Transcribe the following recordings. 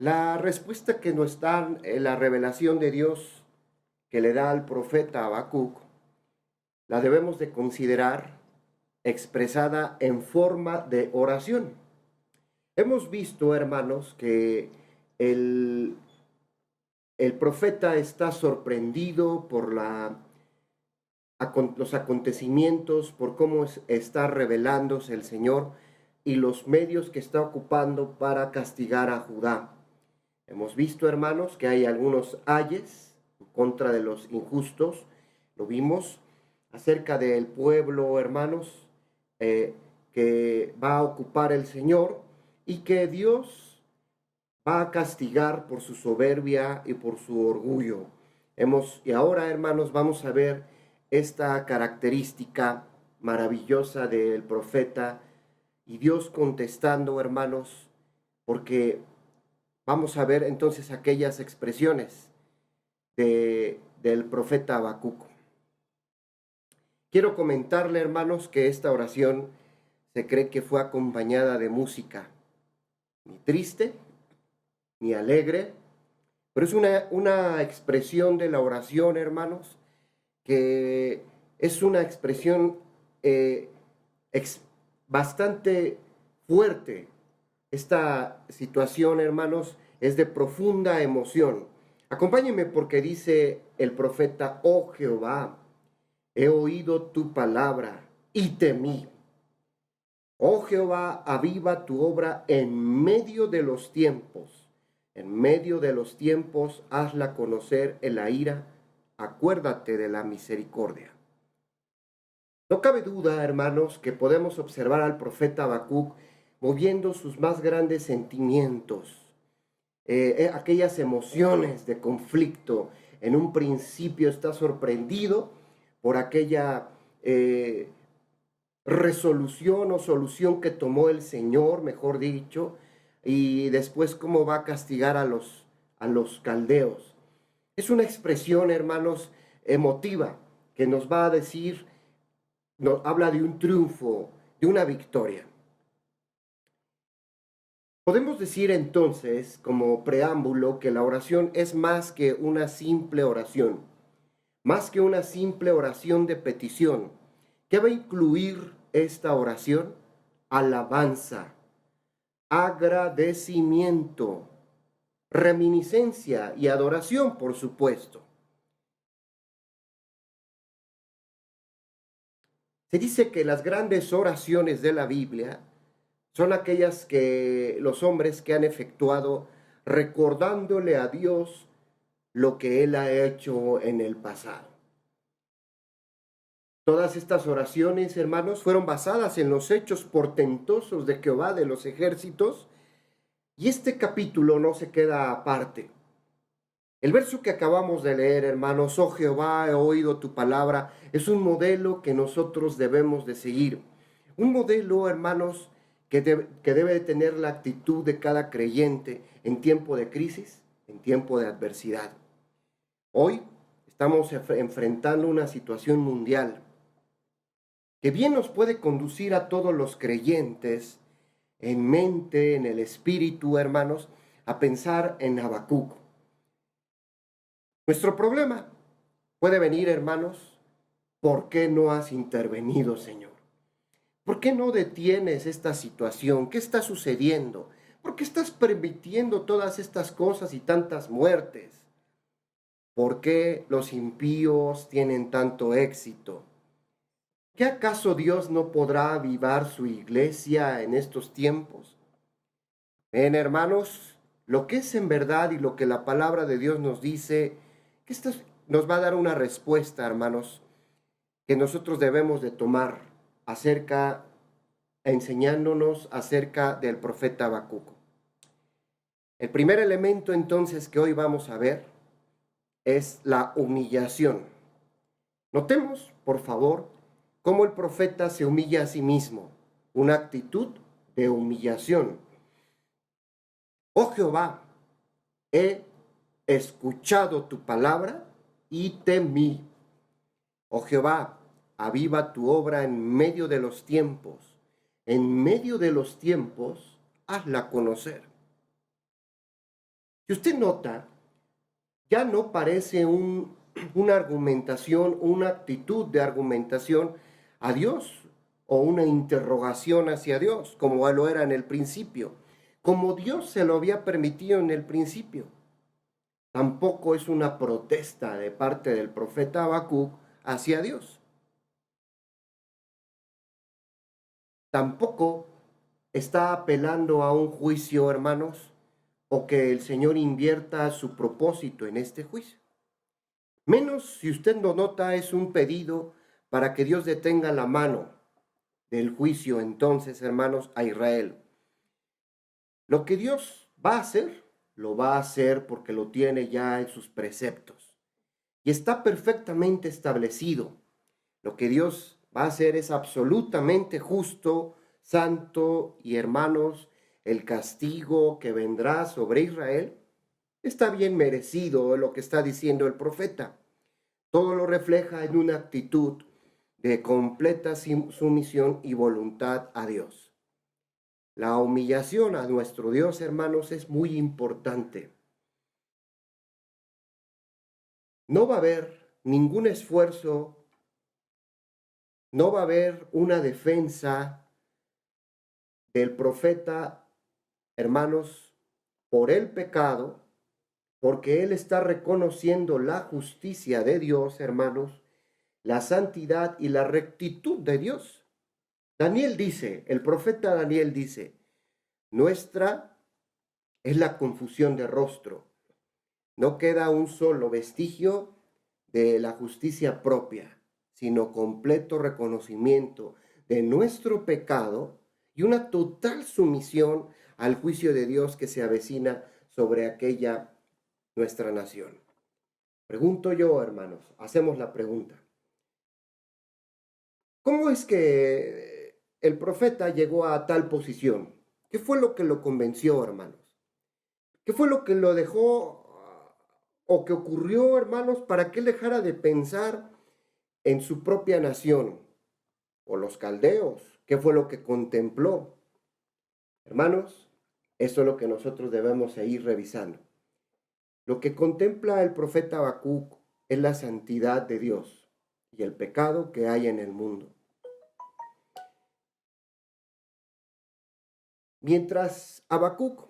La respuesta que nos da la revelación de Dios que le da al profeta Habacuc, la debemos de considerar expresada en forma de oración. Hemos visto, hermanos, que el, el profeta está sorprendido por los acontecimientos, por cómo está revelándose el Señor y los medios que está ocupando para castigar a Judá. Hemos visto, hermanos, que hay algunos ayes en contra de los injustos. Lo vimos acerca del pueblo, hermanos, que va a ocupar el Señor y que Dios va a castigar por su soberbia y por su orgullo. Y ahora, hermanos, vamos a ver esta característica maravillosa del profeta y Dios contestando, hermanos, porque vamos a ver entonces aquellas expresiones del profeta Habacuc. Quiero comentarle, hermanos, que esta oración se cree que fue acompañada de música, ni triste, ni alegre, pero es una expresión de la oración, hermanos, que es una expresión bastante fuerte. Esta situación, hermanos, es de profunda emoción. Acompáñenme porque dice el profeta: oh Jehová, he oído tu palabra y temí. Oh Jehová, aviva tu obra en medio de los tiempos. En medio de los tiempos, hazla conocer en la ira. Acuérdate de la misericordia. No cabe duda, hermanos, que podemos observar al profeta Habacuc moviendo sus más grandes sentimientos, aquellas emociones de conflicto. En un principio está sorprendido por aquella resolución o solución que tomó el Señor, mejor dicho, y después cómo va a castigar a los caldeos. Es una expresión, hermanos, emotiva, que nos va a decir, nos habla de un triunfo, de una victoria. Podemos decir entonces, como preámbulo, que la oración es más que una simple oración, más que una simple oración de petición. ¿Qué va a incluir esta oración? Alabanza, agradecimiento, reminiscencia y adoración, por supuesto. Se dice que las grandes oraciones de la Biblia son aquellas que los hombres que han efectuado recordándole a Dios lo que Él ha hecho en el pasado. Todas estas oraciones, hermanos, fueron basadas en los hechos portentosos de Jehová de los ejércitos, y este capítulo no se queda aparte. El verso que acabamos de leer, hermanos: oh Jehová, he oído tu palabra, es un modelo que nosotros debemos de seguir. Un modelo, hermanos, que debe de tener la actitud de cada creyente en tiempo de crisis, en tiempo de adversidad. Hoy estamos enfrentando una situación mundial que bien nos puede conducir a todos los creyentes en mente, en el espíritu, hermanos, a pensar en Habacuc. Nuestro problema puede venir, hermanos: ¿por qué no has intervenido, Señor? ¿Por qué no detienes esta situación? ¿Qué está sucediendo? ¿Por qué estás permitiendo todas estas cosas y tantas muertes? ¿Por qué los impíos tienen tanto éxito? ¿Qué acaso Dios no podrá avivar su iglesia en estos tiempos? Ven, hermanos, lo que es en verdad y lo que la palabra de Dios nos dice, que esto nos va a dar una respuesta, hermanos, que nosotros debemos de tomar enseñándonos acerca del profeta Habacuc. El primer elemento entonces que hoy vamos a ver es la humillación. Notemos, por favor, cómo el profeta se humilla a sí mismo, una actitud de humillación. Oh Jehová, he escuchado tu palabra y temí. Oh Jehová, aviva tu obra en medio de los tiempos. En medio de los tiempos, hazla conocer. Si usted nota, ya no parece una argumentación, una actitud de argumentación a Dios o una interrogación hacia Dios, como lo era en el principio, como Dios se lo había permitido en el principio. Tampoco es una protesta de parte del profeta Habacuc hacia Dios. Tampoco está apelando a un juicio, hermanos, o que el Señor invierta su propósito en este juicio. Menos, si usted lo nota, es un pedido para que Dios detenga la mano del juicio entonces, hermanos, a Israel. Lo que Dios va a hacer, lo va a hacer porque lo tiene ya en sus preceptos. Y está perfectamente establecido. Lo que Dios va a hacer es absolutamente justo, santo, y hermanos, el castigo que vendrá sobre Israel está bien merecido, lo que está diciendo el profeta. Todo lo refleja en una actitud de completa sumisión y voluntad a Dios. La humillación a nuestro Dios, hermanos, es muy importante. No va a haber ningún esfuerzo, no va a haber una defensa del profeta, hermanos, por el pecado, porque él está reconociendo la justicia de Dios, hermanos, la santidad y la rectitud de Dios. Daniel dice, el profeta Daniel dice, nuestra es la confusión de rostro. No queda un solo vestigio de la justicia propia, sino completo reconocimiento de nuestro pecado y una total sumisión al juicio de Dios que se avecina sobre aquella nuestra nación. Pregunto yo, hermanos, hacemos la pregunta. ¿Cómo es que el profeta llegó a tal posición? ¿Qué fue lo que lo convenció, hermanos? ¿Qué fue lo que lo dejó o que ocurrió, hermanos, para que él dejara de pensar en su propia nación o los caldeos? ¿Qué fue lo que contempló? Hermanos, eso es lo que nosotros debemos seguir revisando. Lo que contempla el profeta Habacuc es la santidad de Dios y el pecado que hay en el mundo. Mientras Habacuc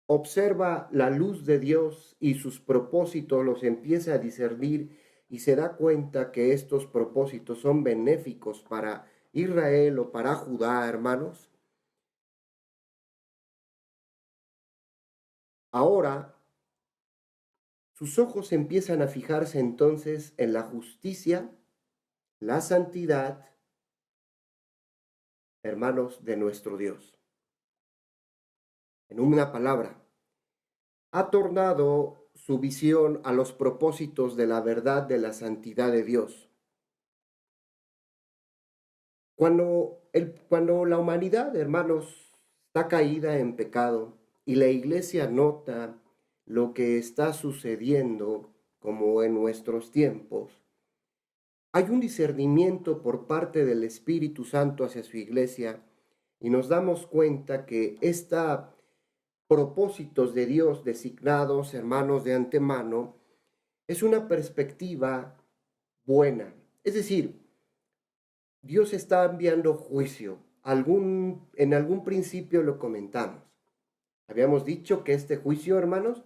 observa la luz de Dios y sus propósitos, los empieza a discernir y se da cuenta que estos propósitos son benéficos para Israel o para Judá, hermanos. Ahora sus ojos empiezan a fijarse entonces en la justicia, la santidad, hermanos, de nuestro Dios. En una palabra, ha tornado su visión a los propósitos de la verdad de la santidad de Dios. Cuando la humanidad, hermanos, está caída en pecado y la iglesia nota lo que está sucediendo como en nuestros tiempos, hay un discernimiento por parte del Espíritu Santo hacia su iglesia y nos damos cuenta que estos propósitos de Dios designados, hermanos, de antemano, es una perspectiva buena. Es decir, Dios está enviando juicio. En algún principio lo comentamos. Habíamos dicho que este juicio, hermanos,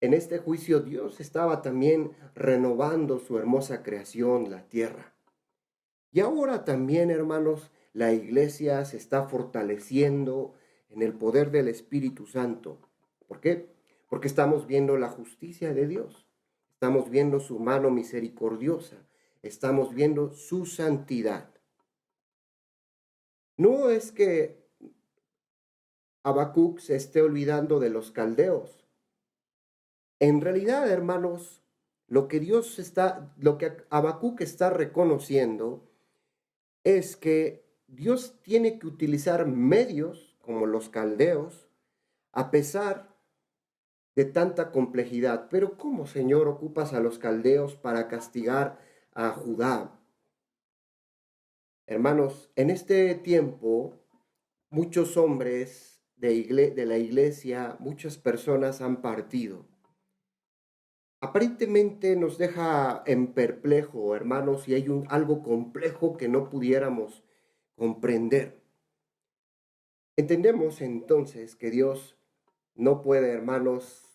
en este juicio Dios estaba también renovando su hermosa creación, la tierra. Y ahora también, hermanos, la iglesia se está fortaleciendo en el poder del Espíritu Santo. ¿Por qué? Porque estamos viendo la justicia de Dios. Estamos viendo su mano misericordiosa. Estamos viendo su santidad. No es que Habacuc se esté olvidando de los caldeos. En realidad, hermanos, lo que Habacuc está reconociendo es que Dios tiene que utilizar medios como los caldeos a pesar de tanta complejidad. Pero ¿cómo, Señor, ocupas a los caldeos para castigar a Judá? Hermanos, en este tiempo muchos hombres de la iglesia, muchas personas han partido. Aparentemente nos deja en perplejo, hermanos, y hay algo complejo que no pudiéramos comprender. Entendemos entonces que Dios no puede, hermanos,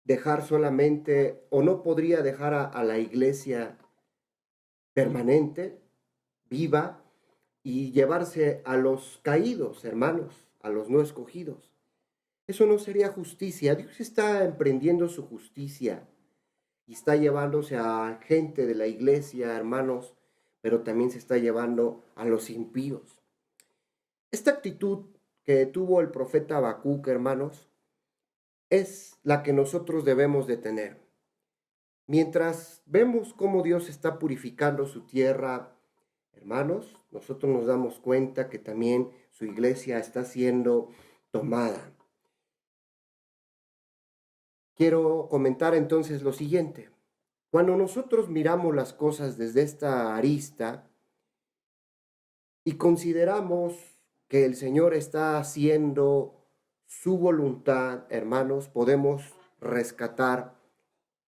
dejar solamente, o no podría dejar a la iglesia permanente, viva, y llevarse a los caídos, hermanos, a los no escogidos. Eso no sería justicia. Dios está emprendiendo su justicia y está llevándose a gente de la iglesia, hermanos, pero también se está llevando a los impíos. Esta actitud que tuvo el profeta Habacuc, hermanos, es la que nosotros debemos de tener. Mientras vemos cómo Dios está purificando su tierra, hermanos, nosotros nos damos cuenta que también su iglesia está siendo tomada. Quiero comentar entonces lo siguiente. Cuando nosotros miramos las cosas desde esta arista y consideramos que el Señor está haciendo su voluntad, hermanos, podemos rescatar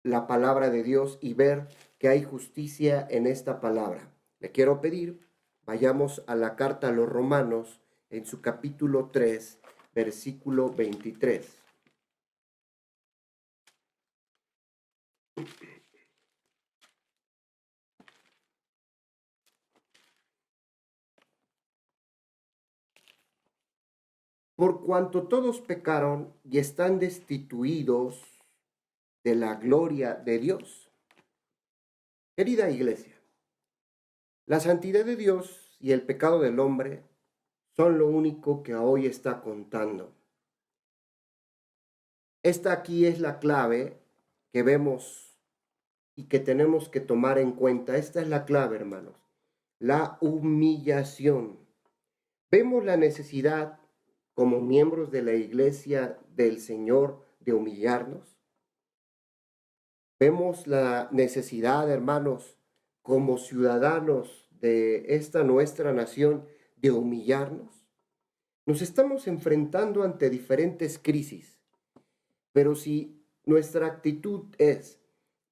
la palabra de Dios y ver que hay justicia en esta palabra. Le quiero pedir, vayamos a la carta a los Romanos en su capítulo 3, versículo 23. Por cuanto todos pecaron y están destituidos de la gloria de Dios. Querida iglesia, la santidad de Dios y el pecado del hombre son lo único que hoy está contando. Esta aquí es la clave que vemos y que tenemos que tomar en cuenta. Esta es la clave, hermanos. La humillación. Vemos la necesidad como miembros de la iglesia del Señor de humillarnos. Vemos la necesidad, hermanos, como ciudadanos de esta nuestra nación, de humillarnos. Nos estamos enfrentando ante diferentes crisis, pero si nuestra actitud es,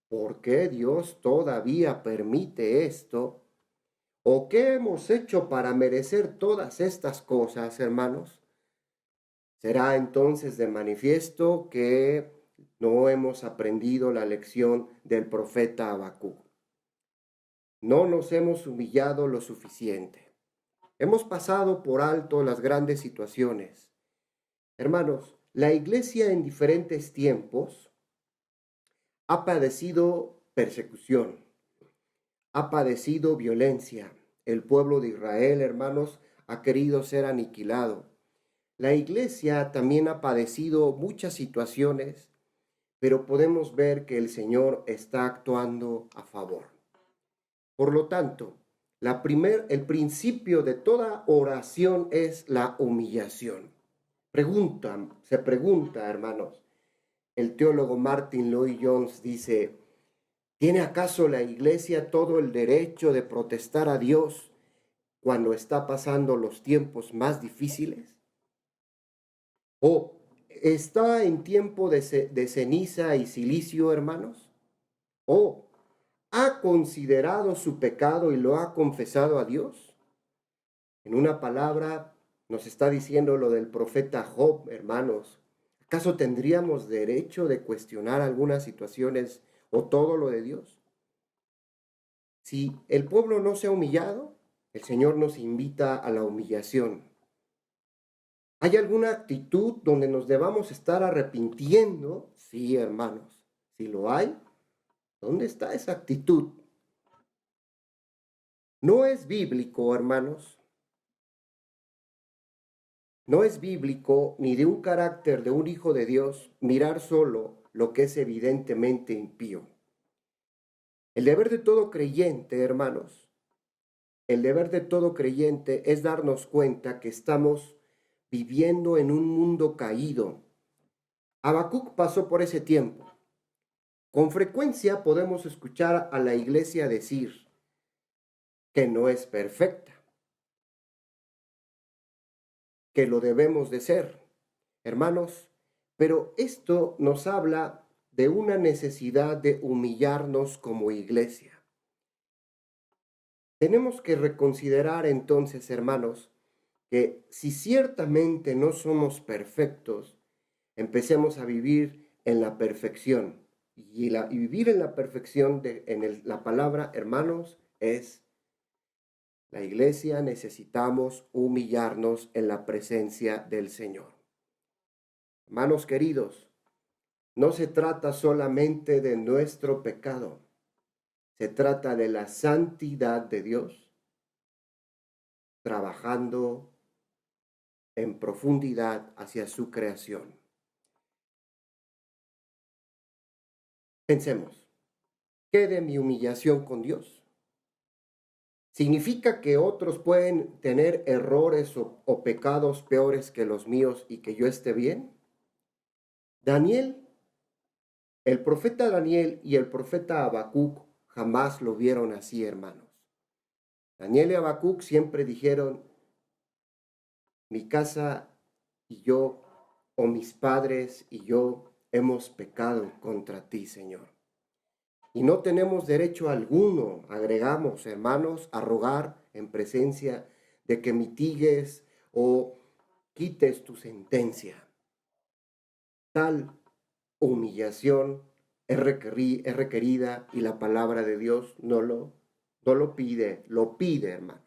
¿por qué Dios todavía permite esto? ¿O qué hemos hecho para merecer todas estas cosas, hermanos? Será entonces de manifiesto que no hemos aprendido la lección del profeta Habacuc. No nos hemos humillado lo suficiente. Hemos pasado por alto las grandes situaciones. Hermanos, la iglesia en diferentes tiempos ha padecido persecución, ha padecido violencia. El pueblo de Israel, hermanos, ha querido ser aniquilado. La iglesia también ha padecido muchas situaciones, pero podemos ver que el Señor está actuando a favor. Por lo tanto, el principio de toda oración es la humillación. Se pregunta, hermanos, el teólogo Martin Lloyd-Jones dice, ¿tiene acaso la iglesia todo el derecho de protestar a Dios cuando está pasando los tiempos más difíciles? ¿O está en tiempo de ceniza y silicio, hermanos? ¿O ha considerado su pecado y lo ha confesado a Dios? En una palabra, nos está diciendo lo del profeta Job, hermanos. ¿Acaso tendríamos derecho de cuestionar algunas situaciones o todo lo de Dios? Si el pueblo no se ha humillado, el Señor nos invita a la humillación. ¿Hay alguna actitud donde nos debamos estar arrepintiendo? Sí, hermanos. Si lo hay, ¿dónde está esa actitud? No es bíblico, hermanos. No es bíblico ni de un carácter de un hijo de Dios mirar solo lo que es evidentemente impío. El deber de todo creyente, hermanos, el deber de todo creyente es darnos cuenta que estamos viviendo en un mundo caído. Habacuc pasó por ese tiempo. Con frecuencia podemos escuchar a la iglesia decir que no es perfecta. que lo debemos de ser, hermanos, pero esto nos habla de una necesidad de humillarnos como iglesia. Tenemos que reconsiderar entonces, hermanos, que si ciertamente no somos perfectos, empecemos a vivir en la perfección. Y vivir en la perfección la palabra, hermanos, es la iglesia. Necesitamos humillarnos en la presencia del Señor. Hermanos queridos, no se trata solamente de nuestro pecado, se trata de la santidad de Dios trabajando en profundidad hacia su creación. Pensemos, ¿qué de mi humillación con Dios? ¿Significa que otros pueden tener errores o pecados peores que los míos y que yo esté bien? El profeta Daniel y el profeta Habacuc jamás lo vieron así, hermanos. Daniel y Habacuc siempre dijeron, mi casa y yo, o mis padres y yo, hemos pecado contra ti, Señor. Y no tenemos derecho alguno, agregamos, hermanos, a rogar en presencia de que mitigues o quites tu sentencia. Tal humillación es requerida y la palabra de Dios no lo pide, hermanos.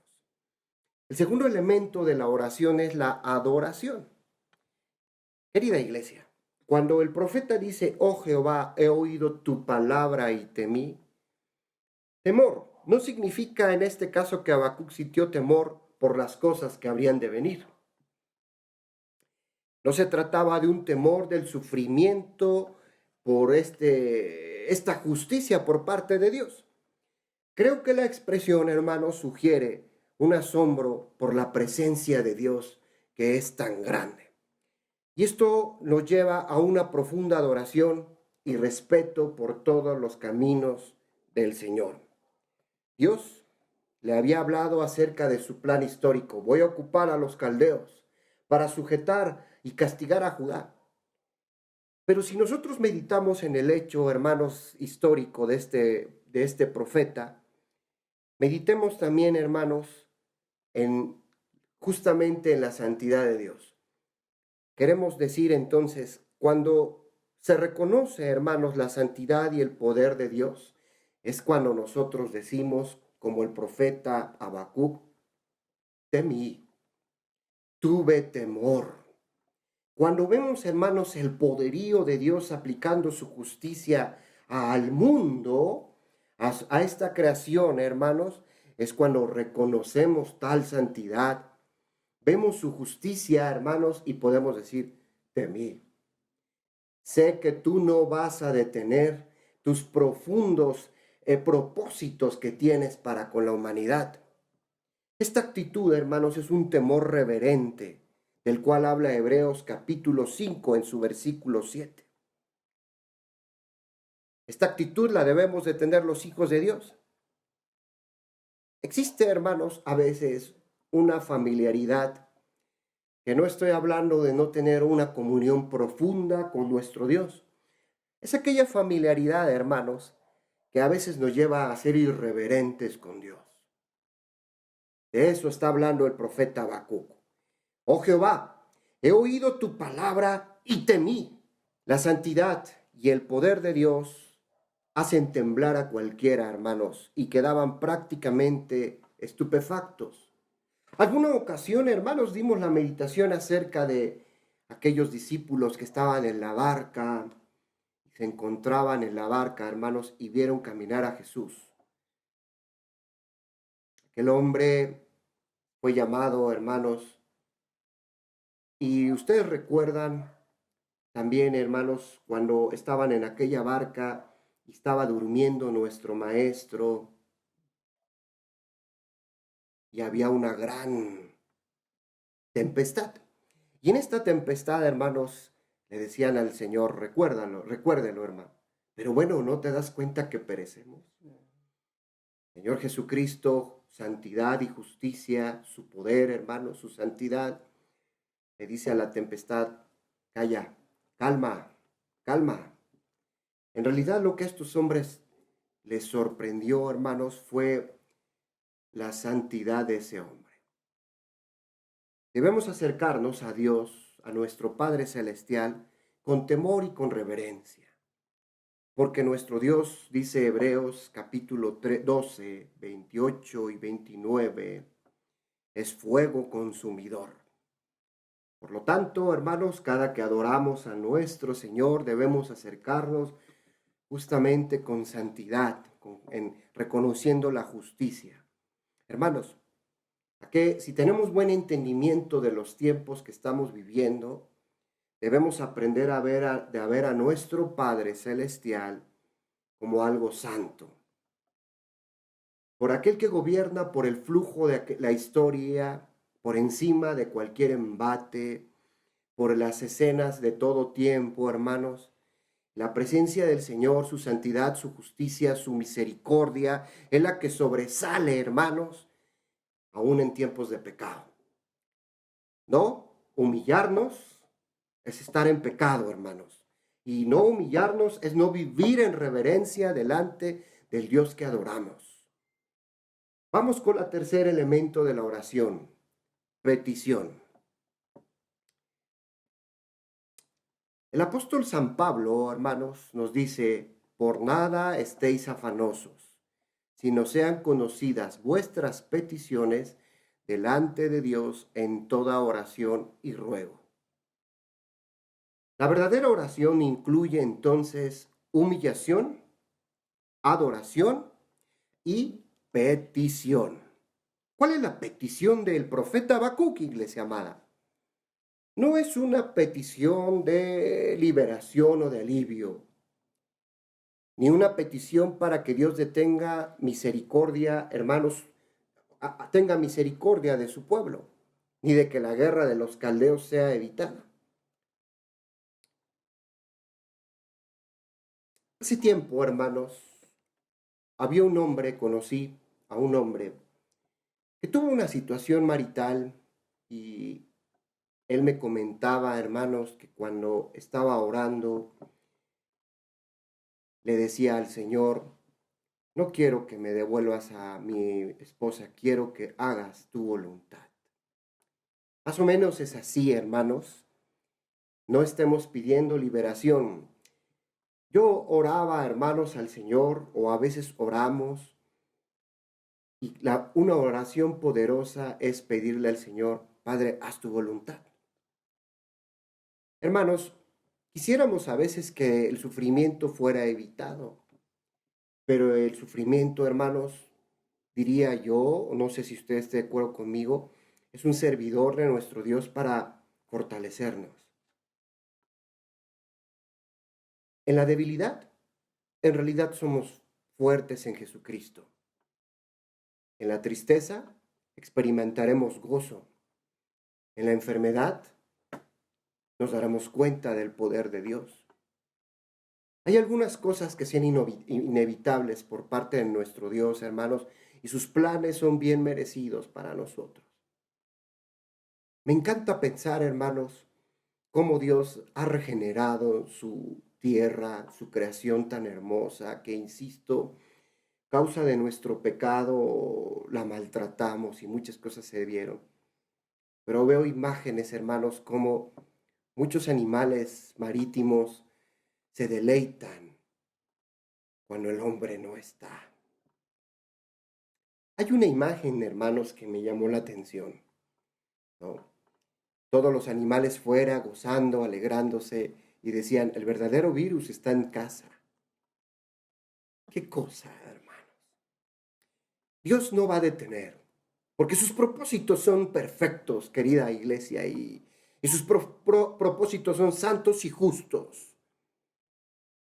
El segundo elemento de la oración es la adoración. Querida iglesia, cuando el profeta dice, oh Jehová, he oído tu palabra y temí, temor no significa en este caso que Habacuc sintió temor por las cosas que habrían de venir. No se trataba de un temor del sufrimiento por esta justicia por parte de Dios. Creo que la expresión, hermanos, sugiere un asombro por la presencia de Dios que es tan grande. Y esto nos lleva a una profunda adoración y respeto por todos los caminos del Señor. Dios le había hablado acerca de su plan histórico. Voy a ocupar a los caldeos para sujetar y castigar a Judá. Pero si nosotros meditamos en el hecho, hermanos, histórico de este profeta, meditemos también, hermanos, justamente en la santidad de Dios. Queremos decir entonces, cuando se reconoce, hermanos, la santidad y el poder de Dios, es cuando nosotros decimos, como el profeta Habacuc, temí, tuve temor. Cuando vemos, hermanos, el poderío de Dios aplicando su justicia al mundo, a esta creación, hermanos, es cuando reconocemos tal santidad. Vemos su justicia, hermanos, y podemos decir, temí. Sé que tú no vas a detener tus profundos propósitos que tienes para con la humanidad. Esta actitud, hermanos, es un temor reverente, del cual habla Hebreos capítulo 5 en su versículo 7. Esta actitud la debemos de tener los hijos de Dios. Existe, hermanos, a veces una familiaridad, que no estoy hablando de no tener una comunión profunda con nuestro Dios. Es aquella familiaridad, hermanos, que a veces nos lleva a ser irreverentes con Dios. De eso está hablando el profeta Habacuc. Oh Jehová, he oído tu palabra y temí. La santidad y el poder de Dios hacen temblar a cualquiera, hermanos, y quedaban prácticamente estupefactos. Alguna ocasión, hermanos, dimos la meditación acerca de aquellos discípulos que estaban en la barca, se encontraban en la barca, hermanos, y vieron caminar a Jesús. Aquel hombre fue llamado, hermanos, y ustedes recuerdan también, hermanos, cuando estaban en aquella barca y estaba durmiendo nuestro maestro y había una gran tempestad. Y en esta tempestad, hermanos, le decían al Señor, recuérdalo, hermano. Pero bueno, ¿no te das cuenta que perecemos? Señor Jesucristo, santidad y justicia, su poder, hermanos, su santidad, le dice a la tempestad, calla, calma, calma. En realidad lo que a estos hombres les sorprendió, hermanos, fue la santidad de ese hombre. Debemos acercarnos a Dios, a nuestro Padre Celestial, con temor y con reverencia. Porque nuestro Dios, dice Hebreos capítulo 12, 28 y 29, es fuego consumidor. Por lo tanto, hermanos, cada que adoramos a nuestro Señor, debemos acercarnos justamente con santidad, reconociendo la justicia. Hermanos, si tenemos buen entendimiento de los tiempos que estamos viviendo, debemos aprender a ver a nuestro Padre Celestial como algo santo. Por aquel que gobierna por el flujo de la historia, por encima de cualquier embate, por las escenas de todo tiempo, hermanos. La presencia del Señor, su santidad, su justicia, su misericordia, es la que sobresale, hermanos, aún en tiempos de pecado. No, humillarnos es estar en pecado, hermanos. Y no humillarnos es no vivir en reverencia delante del Dios que adoramos. Vamos con el tercer elemento de la oración, petición. El apóstol San Pablo, hermanos, nos dice, por nada estéis afanosos, sino sean conocidas vuestras peticiones delante de Dios en toda oración y ruego. La verdadera oración incluye entonces humillación, adoración y petición. ¿Cuál es la petición del profeta Habacuc, iglesia amada? No es una petición de liberación o de alivio, ni una petición para que Dios detenga misericordia, hermanos, tenga misericordia de su pueblo, ni de que la guerra de los caldeos sea evitada. Hace tiempo, hermanos, conocí a un hombre que tuvo una situación marital y él me comentaba, hermanos, que cuando estaba orando, le decía al Señor, no quiero que me devuelvas a mi esposa, quiero que hagas tu voluntad. Más o menos es así, hermanos. No estemos pidiendo liberación. Yo oraba, hermanos, al Señor, o a veces oramos, y una oración poderosa es pedirle al Señor, Padre, haz tu voluntad. Hermanos, quisiéramos a veces que el sufrimiento fuera evitado, pero el sufrimiento, hermanos, diría yo, no sé si usted esté de acuerdo conmigo, es un servidor de nuestro Dios para fortalecernos. En la debilidad, en realidad somos fuertes en Jesucristo. En la tristeza, experimentaremos gozo. En la enfermedad, nos daremos cuenta del poder de Dios. Hay algunas cosas que sean inevitables por parte de nuestro Dios, hermanos, y sus planes son bien merecidos para nosotros. Me encanta pensar, hermanos, cómo Dios ha regenerado su tierra, su creación tan hermosa, que, insisto, causa de nuestro pecado la maltratamos y muchas cosas se vieron. Pero veo imágenes, hermanos, como muchos animales marítimos se deleitan cuando el hombre no está. Hay una imagen, hermanos, que me llamó la atención, ¿no? Todos los animales fuera, gozando, alegrándose, y decían, el verdadero virus está en casa. ¿Qué cosa, hermanos? Dios no va a detener, porque sus propósitos son perfectos, querida iglesia, y sus propósitos son santos y justos.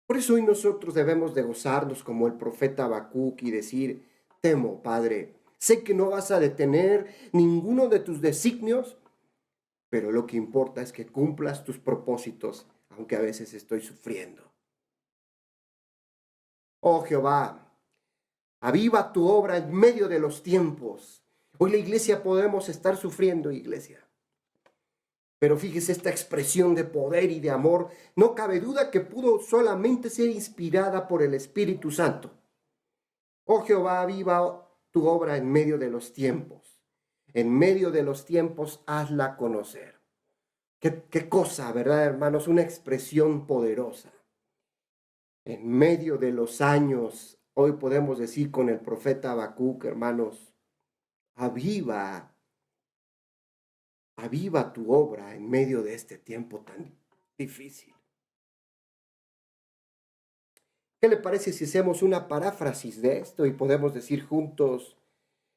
Por eso hoy nosotros debemos de gozarnos como el profeta Habacuc y decir, temo, Padre, sé que no vas a detener ninguno de tus designios, pero lo que importa es que cumplas tus propósitos, aunque a veces estoy sufriendo. Oh Jehová, aviva tu obra en medio de los tiempos. Hoy la iglesia podemos estar sufriendo, iglesia. Pero fíjese, esta expresión de poder y de amor, no cabe duda que pudo solamente ser inspirada por el Espíritu Santo. Oh Jehová, viva tu obra en medio de los tiempos. En medio de los tiempos, hazla conocer. Qué cosa, ¿verdad, hermanos? Una expresión poderosa. En medio de los años, hoy podemos decir con el profeta Habacuc, hermanos, aviva tu obra en medio de este tiempo tan difícil. ¿Qué le parece si hacemos una paráfrasis de esto y podemos decir juntos,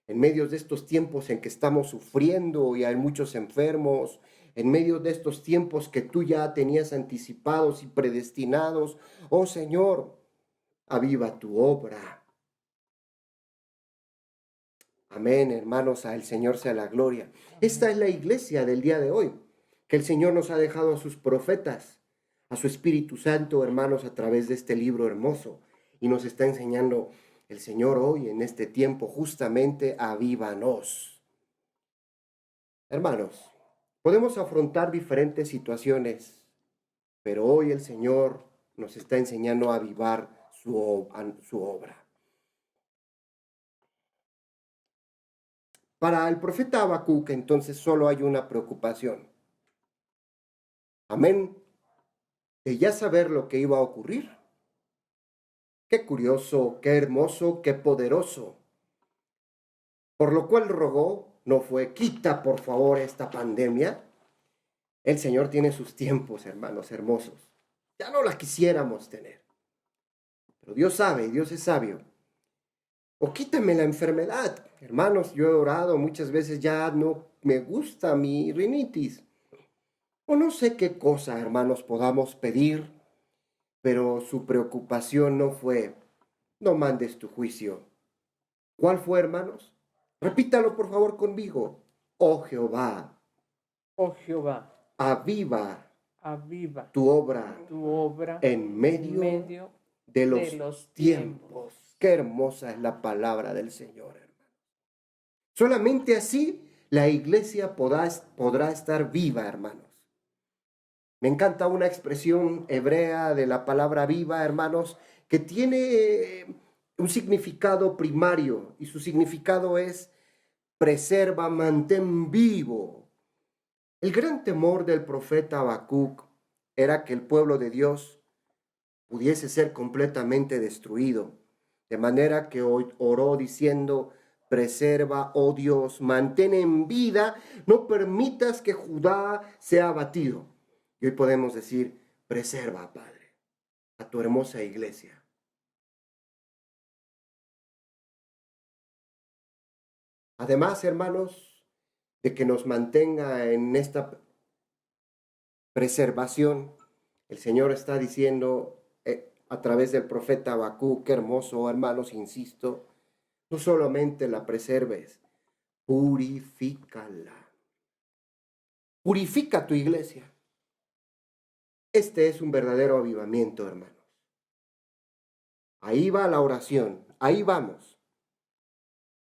en medio de estos tiempos en que estamos sufriendo y hay muchos enfermos, en medio de estos tiempos que tú ya tenías anticipados y predestinados, oh Señor, aviva tu obra? Amén, hermanos, al Señor sea la gloria. Esta es la iglesia del día de hoy, que el Señor nos ha dejado a sus profetas, a su Espíritu Santo, hermanos, a través de este libro hermoso. Y nos está enseñando el Señor hoy, en este tiempo, justamente, avívanos. Hermanos, podemos afrontar diferentes situaciones, pero hoy el Señor nos está enseñando a avivar su obra. Para el profeta Habacuc, entonces, solo hay una preocupación. Amén. De ya saber lo que iba a ocurrir. Qué curioso, qué hermoso, qué poderoso. Por lo cual rogó, no fue, quita por favor esta pandemia. El Señor tiene sus tiempos, hermanos hermosos. Ya no la quisiéramos tener. Pero Dios sabe, Dios es sabio. O quítame la enfermedad. Hermanos, yo he orado muchas veces, ya no me gusta mi rinitis. O no sé qué cosa, hermanos, podamos pedir, pero su preocupación no fue, no mandes tu juicio. ¿Cuál fue, hermanos? Repítalo por favor conmigo. Oh Jehová, oh Jehová, aviva tu obra en medio de los tiempos. Qué hermosa es la palabra del Señor, hermano. Solamente así la iglesia podrá estar viva, hermanos. Me encanta una expresión hebrea de la palabra viva, hermanos, que tiene un significado primario, y su significado es preserva, mantén vivo. El gran temor del profeta Habacuc era que el pueblo de Dios pudiese ser completamente destruido, de manera que hoy oró diciendo, preserva, oh Dios, mantén en vida, no permitas que Judá sea abatido. Y hoy podemos decir, preserva, Padre, a tu hermosa iglesia. Además, hermanos, de que nos mantenga en esta preservación, el Señor está diciendo a través del profeta Habacuc, qué hermoso, hermanos, insisto, no solamente la preserves, purifícala. Purifica tu iglesia. Este es un verdadero avivamiento, hermanos. Ahí va la oración, ahí vamos.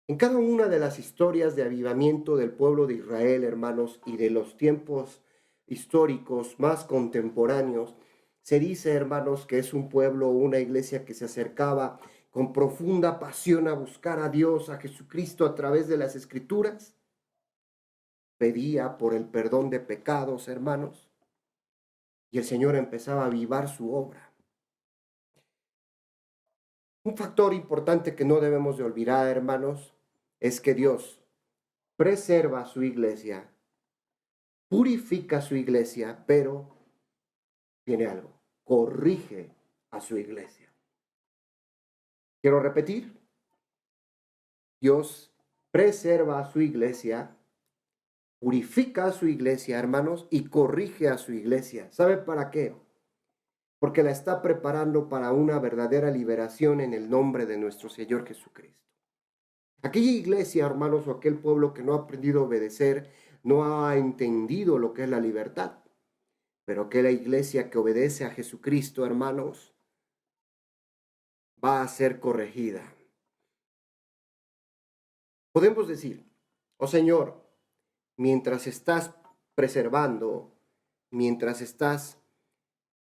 En cada una de las historias de avivamiento del pueblo de Israel, hermanos, y de los tiempos históricos más contemporáneos, se dice, hermanos, que es un pueblo, una iglesia que se acercaba con profunda pasión a buscar a Dios, a Jesucristo a través de las Escrituras. Pedía por el perdón de pecados, hermanos, y el Señor empezaba a avivar su obra. Un factor importante que no debemos de olvidar, hermanos, es que Dios preserva a su iglesia, purifica a su iglesia, pero tiene algo, corrige a su iglesia. Quiero repetir, Dios preserva a su iglesia, purifica a su iglesia, hermanos, y corrige a su iglesia. ¿Sabe para qué? Porque la está preparando para una verdadera liberación en el nombre de nuestro Señor Jesucristo. Aquella iglesia, hermanos, o aquel pueblo que no ha aprendido a obedecer, no ha entendido lo que es la libertad. Pero aquella iglesia que obedece a Jesucristo, hermanos, va a ser corregida. Podemos decir, oh Señor, mientras estás preservando, mientras estás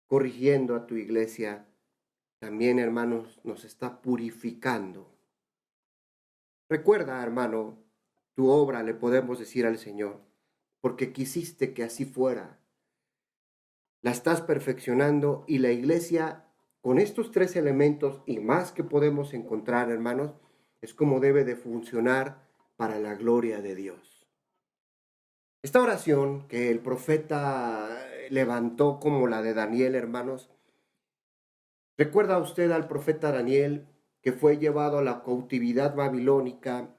corrigiendo a tu iglesia, también, hermanos, nos está purificando. Recuerda, hermano, tu obra le podemos decir al Señor, porque quisiste que así fuera. La estás perfeccionando y la iglesia, con estos tres elementos y más que podemos encontrar, hermanos, es como debe de funcionar para la gloria de Dios. Esta oración que el profeta levantó como la de Daniel, hermanos, ¿recuerda usted al profeta Daniel que fue llevado a la cautividad babilónica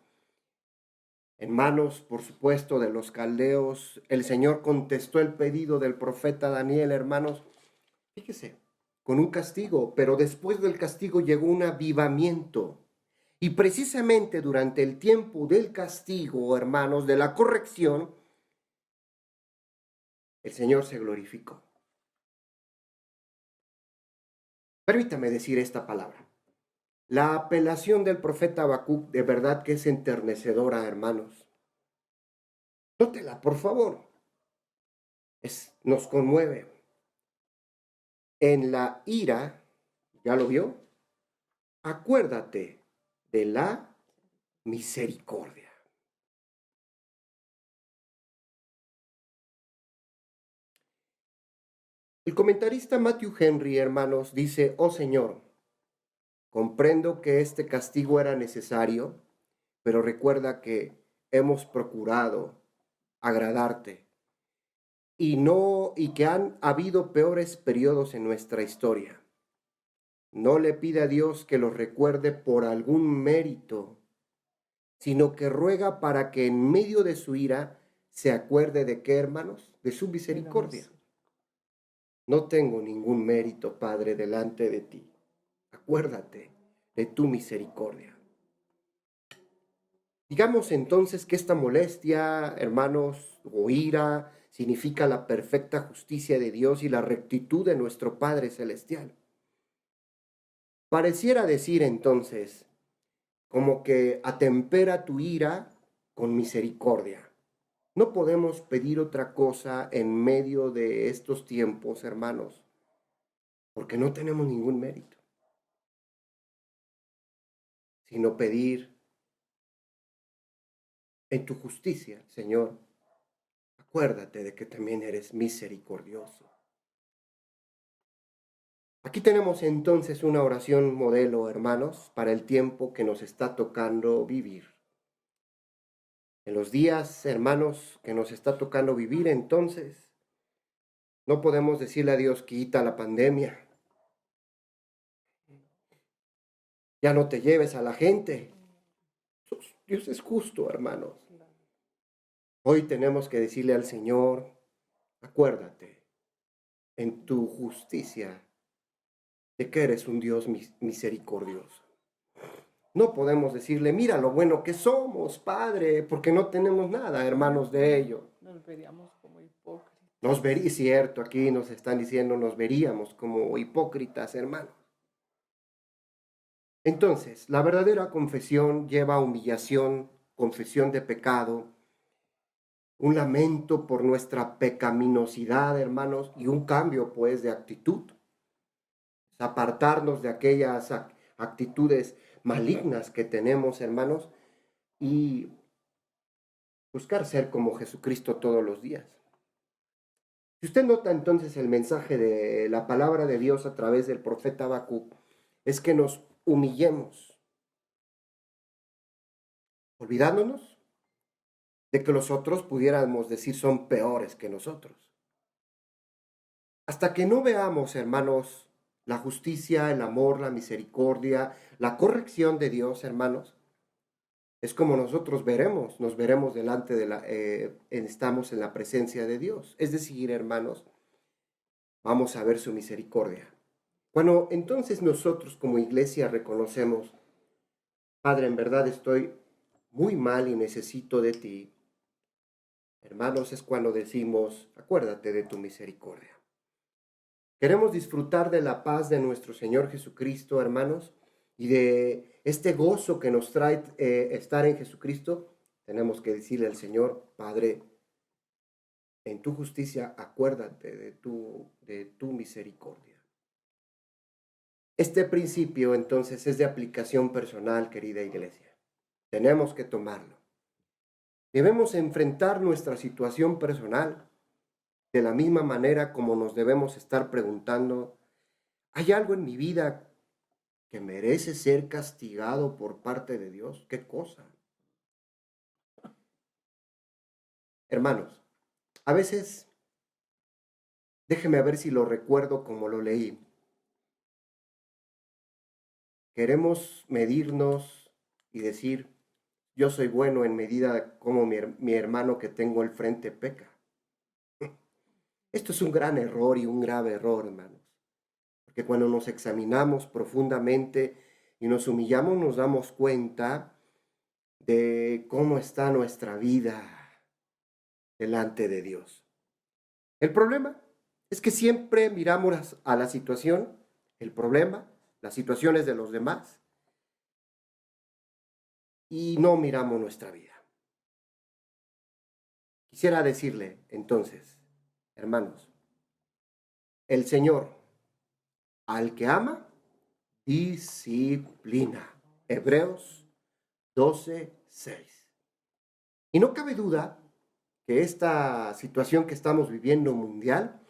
en manos, por supuesto, de los caldeos? El Señor contestó el pedido del profeta Daniel, hermanos, fíjese, con un castigo, pero después del castigo llegó un avivamiento. Y precisamente durante el tiempo del castigo, hermanos, de la corrección, el Señor se glorificó. Permítame decir esta palabra. La apelación del profeta Habacuc de verdad que es enternecedora, hermanos. Nótela, por favor. Nos conmueve. En la ira, ¿ya lo vio? Acuérdate de la misericordia. El comentarista Matthew Henry, hermanos, dice: oh Señor, comprendo que este castigo era necesario, pero recuerda que hemos procurado agradarte y que han habido peores periodos en nuestra historia. No le pide a Dios que los recuerde por algún mérito, sino que ruega para que en medio de su ira se acuerde de qué, hermanos, de su misericordia. No tengo ningún mérito, Padre, delante de ti. Acuérdate de tu misericordia. Digamos entonces que esta molestia, hermanos, o ira, significa la perfecta justicia de Dios y la rectitud de nuestro Padre Celestial. Pareciera decir entonces, como que atempera tu ira con misericordia. No podemos pedir otra cosa en medio de estos tiempos, hermanos, porque no tenemos ningún mérito, sino pedir en tu justicia, Señor, acuérdate de que también eres misericordioso. Aquí tenemos entonces una oración modelo, hermanos, para el tiempo que nos está tocando vivir. En los días, hermanos, que nos está tocando vivir, entonces, no podemos decirle a Dios: quita la pandemia. Ya no te lleves a la gente. Dios es justo, hermanos. Hoy tenemos que decirle al Señor: acuérdate en tu justicia de que eres un Dios misericordioso. No podemos decirle: mira lo bueno que somos, Padre, porque no tenemos nada, hermanos, de ello. Nos veríamos como hipócritas. Cierto, aquí nos están diciendo, nos veríamos como hipócritas, hermanos. Entonces, la verdadera confesión lleva humillación, confesión de pecado, un lamento por nuestra pecaminosidad, hermanos, y un cambio, pues, de actitud. Apartarnos de aquellas actitudes malignas que tenemos, hermanos, y buscar ser como Jesucristo todos los días. Si usted nota entonces el mensaje de la palabra de Dios a través del profeta Habacuc, es que nos humillemos, olvidándonos de que los otros pudiéramos decir son peores que nosotros. Hasta que no veamos, hermanos, la justicia, el amor, la misericordia, la corrección de Dios, hermanos, es como nosotros nos veremos delante de estamos en la presencia de Dios. Es decir, hermanos, vamos a ver su misericordia. Cuando entonces nosotros como iglesia reconocemos: Padre, en verdad estoy muy mal y necesito de ti, hermanos, es cuando decimos: acuérdate de tu misericordia. Queremos disfrutar de la paz de nuestro Señor Jesucristo, hermanos, y de este gozo que nos trae estar en Jesucristo. Tenemos que decirle al Señor: Padre, en tu justicia, acuérdate de tu misericordia. Este principio entonces es de aplicación personal, querida iglesia. Tenemos que tomarlo. Debemos enfrentar nuestra situación personal de la misma manera como nos debemos estar preguntando, ¿hay algo en mi vida que merece ser castigado por parte de Dios? ¿Qué cosa? Hermanos, a veces, déjeme ver si lo recuerdo como lo leí. Queremos medirnos y decir, yo soy bueno en medida como mi hermano que tengo al frente peca. Esto es un gran error y un grave error, hermanos. Porque cuando nos examinamos profundamente y nos humillamos, nos damos cuenta de cómo está nuestra vida delante de Dios. El problema es que siempre miramos a la situación, el problema, las situaciones de los demás, y no miramos nuestra vida. Quisiera decirle, entonces, hermanos, el Señor, al que ama, disciplina. Hebreos 12:6. Y no cabe duda que esta situación que estamos viviendo mundial,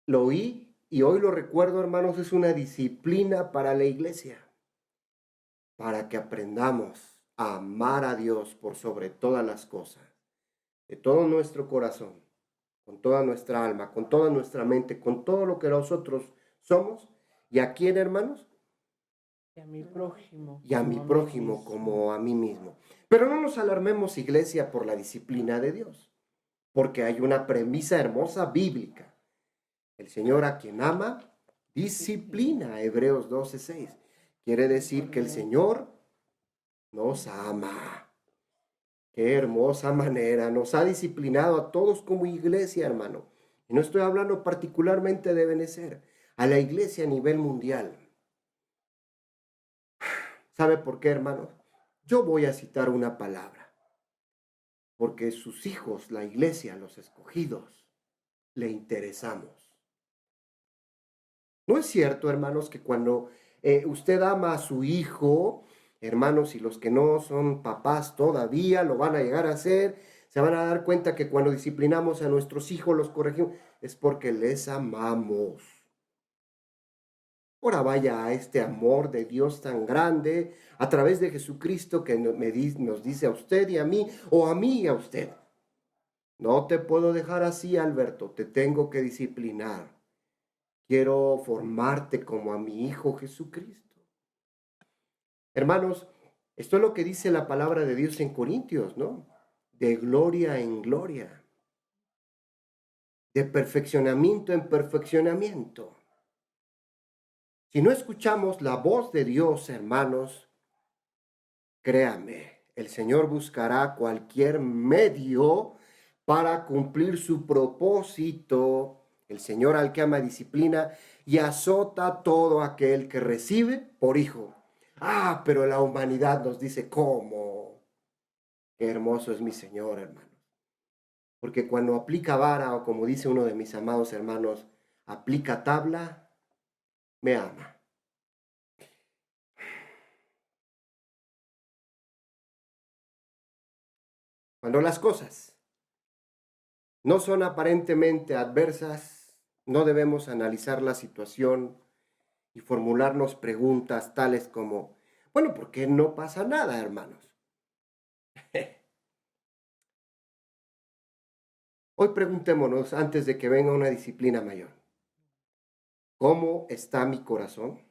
lo oí y hoy lo recuerdo, hermanos, es una disciplina para la iglesia, para que aprendamos a amar a Dios por sobre todas las cosas, de todo nuestro corazón, con toda nuestra alma, con toda nuestra mente, con todo lo que nosotros somos. ¿Y a quién, hermanos? Y a mi prójimo. Y a mi prójimo como a mí mismo. Pero no nos alarmemos, iglesia, por la disciplina de Dios, porque hay una premisa hermosa bíblica. El Señor a quien ama, disciplina. Hebreos 12:6. Quiere decir que el Señor nos ama. Qué hermosa manera. Nos ha disciplinado a todos como iglesia, hermano. Y no estoy hablando particularmente de Benecer, a la iglesia a nivel mundial. ¿Sabe por qué, hermanos? Yo voy a citar una palabra. Porque sus hijos, la iglesia, los escogidos, le interesamos. ¿No es cierto, hermanos, que cuando usted ama a su hijo, hermanos, y los que no son papás todavía lo van a llegar a hacer, se van a dar cuenta que cuando disciplinamos a nuestros hijos, los corregimos, es porque les amamos? Ahora vaya a este amor de Dios tan grande a través de Jesucristo que nos dice a usted y a mí, o a mí y a usted. No te puedo dejar así, Alberto, te tengo que disciplinar. Quiero formarte como a mi Hijo Jesucristo. Hermanos, esto es lo que dice la palabra de Dios en Corintios, ¿no? De gloria en gloria, de perfeccionamiento en perfeccionamiento. Si no escuchamos la voz de Dios, hermanos, créame, el Señor buscará cualquier medio para cumplir su propósito. El Señor al que ama disciplina y azota a todo aquel que recibe por hijo. Ah, pero la humanidad nos dice, ¿cómo? Qué hermoso es mi Señor, hermanos. Porque cuando aplica vara, o como dice uno de mis amados hermanos, aplica tabla, me ama. Cuando las cosas no son aparentemente adversas, no debemos analizar la situación y formularnos preguntas tales como, bueno, ¿por qué no pasa nada, hermanos? Hoy preguntémonos, antes de que venga una disciplina mayor, ¿cómo está mi corazón?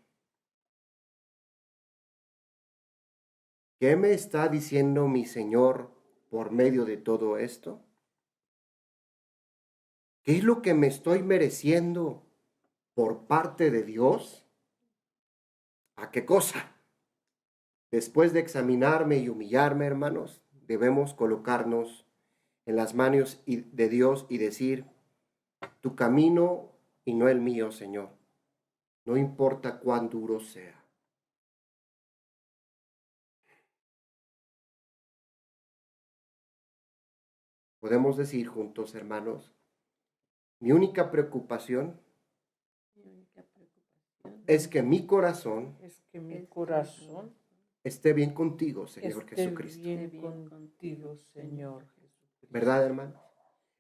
¿Qué me está diciendo mi Señor por medio de todo esto? ¿Qué es lo que me estoy mereciendo por parte de Dios? ¿A qué cosa? Después de examinarme y humillarme, hermanos, debemos colocarnos en las manos de Dios y decir, tu camino y no el mío, Señor. No importa cuán duro sea. Podemos decir juntos, hermanos, mi única preocupación es que mi corazón esté bien contigo, Señor Jesucristo. Bien contigo, Señor Jesucristo. ¿Verdad, hermanos?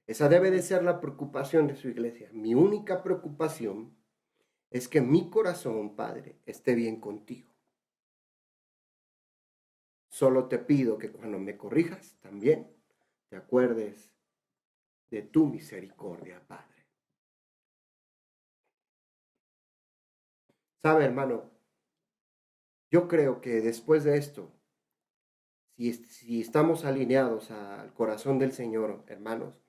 Esa debe de ser la preocupación de su iglesia. Mi única preocupación es que mi corazón, Padre, esté bien contigo. Solo te pido que cuando me corrijas, también te acuerdes de tu misericordia, Padre. ¿Sabe, hermano? Yo creo que después de esto, si estamos alineados al corazón del Señor, hermanos,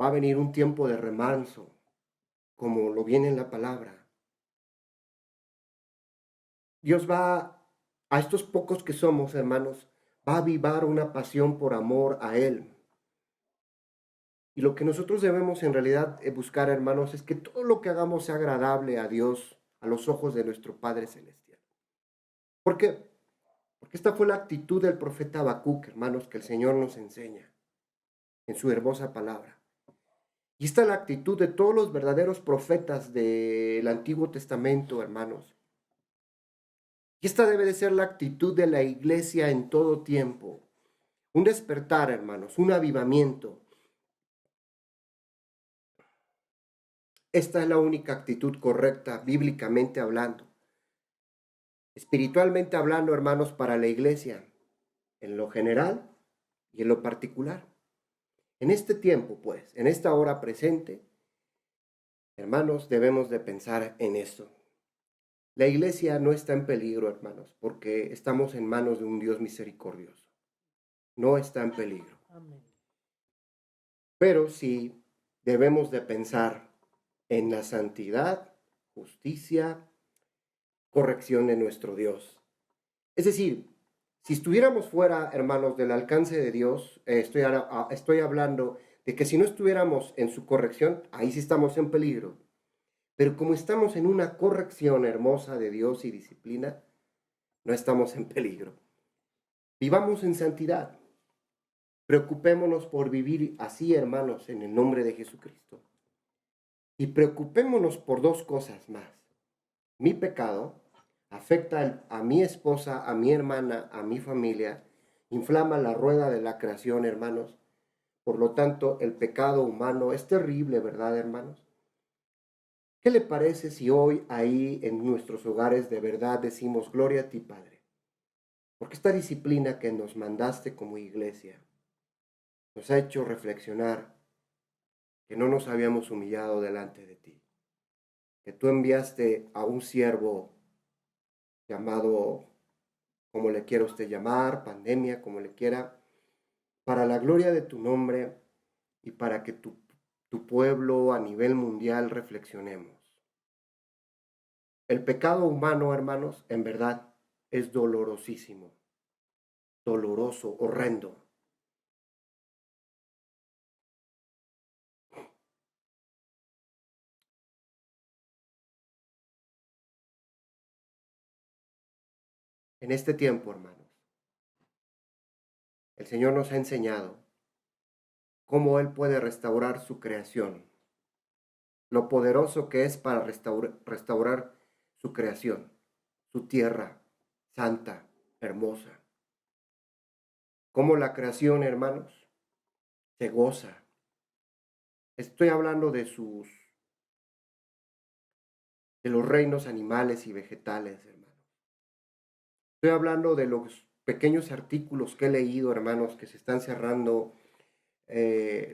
va a venir un tiempo de remanso, como lo viene en la palabra. Dios va, a estos pocos que somos, hermanos, va a avivar una pasión por amor a Él. Y lo que nosotros debemos en realidad buscar, hermanos, es que todo lo que hagamos sea agradable a Dios, a los ojos de nuestro Padre Celestial. ¿Por qué? Porque esta fue la actitud del profeta Habacuc, hermanos, que el Señor nos enseña en su hermosa palabra. Y esta es la actitud de todos los verdaderos profetas del Antiguo Testamento, hermanos. Y esta debe de ser la actitud de la iglesia en todo tiempo. Un despertar, hermanos, un avivamiento. Esta es la única actitud correcta, bíblicamente hablando. Espiritualmente hablando, hermanos, para la iglesia, en lo general y en lo particular. En este tiempo, pues, en esta hora presente, hermanos, debemos de pensar en esto. La iglesia no está en peligro, hermanos, porque estamos en manos de un Dios misericordioso. No está en peligro. Pero sí debemos de pensar en la santidad, justicia, corrección de nuestro Dios. Es decir, si estuviéramos fuera, hermanos, del alcance de Dios, estoy hablando de que si no estuviéramos en su corrección, ahí sí estamos en peligro. Pero como estamos en una corrección hermosa de Dios y disciplina, no estamos en peligro. Vivamos en santidad. Preocupémonos por vivir así, hermanos, en el nombre de Jesucristo. Y preocupémonos por dos cosas más. Mi pecado afecta a mi esposa, a mi hermana, a mi familia, inflama la rueda de la creación, hermanos. Por lo tanto, el pecado humano es terrible, ¿verdad, hermanos? ¿Qué le parece si hoy ahí en nuestros hogares de verdad decimos gloria a ti, Padre? Porque esta disciplina que nos mandaste como iglesia nos ha hecho reflexionar que no nos habíamos humillado delante de ti, que tú enviaste a un siervo llamado, como le quiera usted llamar, pandemia, como le quiera, para la gloria de tu nombre y para que tu pueblo a nivel mundial reflexionemos. El pecado humano, hermanos, en verdad es dolorosísimo, doloroso, horrendo. En este tiempo, hermanos, el Señor nos ha enseñado cómo Él puede restaurar su creación, lo poderoso que es para restaurar su creación, su tierra santa, hermosa. Cómo la creación, hermanos, se goza. Estoy hablando de los reinos animales y vegetales, hermanos. Estoy hablando de los pequeños artículos que he leído, hermanos, que se están cerrando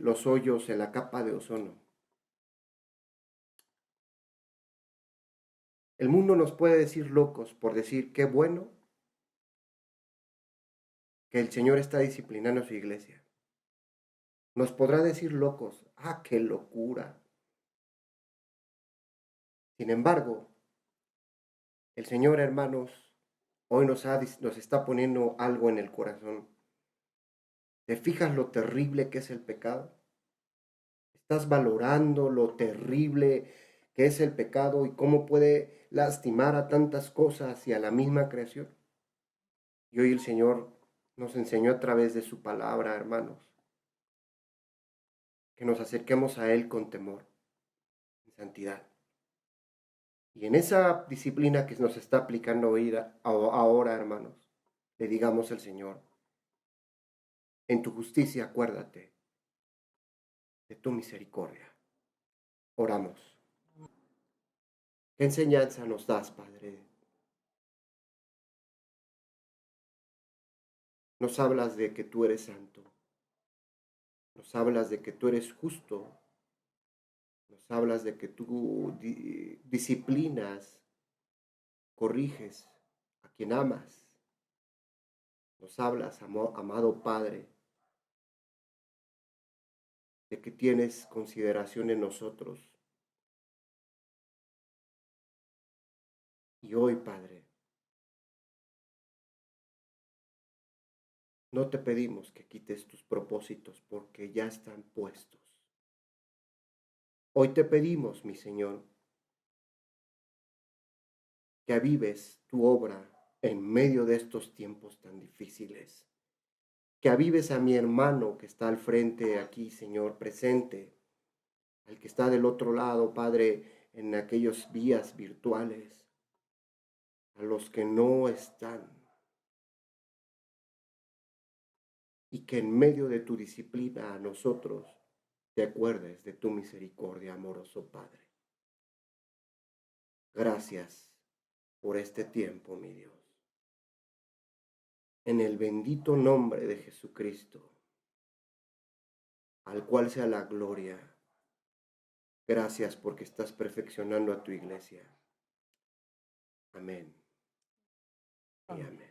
los hoyos en la capa de ozono. El mundo nos puede decir locos por decir qué bueno que el Señor está disciplinando a su iglesia. Nos podrá decir locos, qué locura. Sin embargo, el Señor, hermanos, hoy nos está poniendo algo en el corazón. ¿Te fijas lo terrible que es el pecado? ¿Estás valorando lo terrible que es el pecado y cómo puede lastimar a tantas cosas y a la misma creación? Y hoy el Señor nos enseñó a través de su palabra, hermanos, que nos acerquemos a Él con temor, en santidad. Y en esa disciplina que nos está aplicando ahora, hermanos, le digamos al Señor, en tu justicia acuérdate de tu misericordia. Oramos. ¿Qué enseñanza nos das, Padre? Nos hablas de que tú eres santo. Nos hablas de que tú eres justo. Nos hablas de que tú disciplinas, corriges a quien amas. Nos hablas, amado Padre, de que tienes consideración en nosotros. Y hoy, Padre, no te pedimos que quites tus propósitos porque ya están puestos. Hoy te pedimos, mi Señor, que avives tu obra en medio de estos tiempos tan difíciles. Que avives a mi hermano que está al frente aquí, Señor, presente, al que está del otro lado, Padre, en aquellos vías virtuales, a los que no están. Y que en medio de tu disciplina a nosotros te acuerdes de tu misericordia, amoroso Padre. Gracias por este tiempo, mi Dios. En el bendito nombre de Jesucristo, al cual sea la gloria. Gracias porque estás perfeccionando a tu iglesia. Amén. Y amén.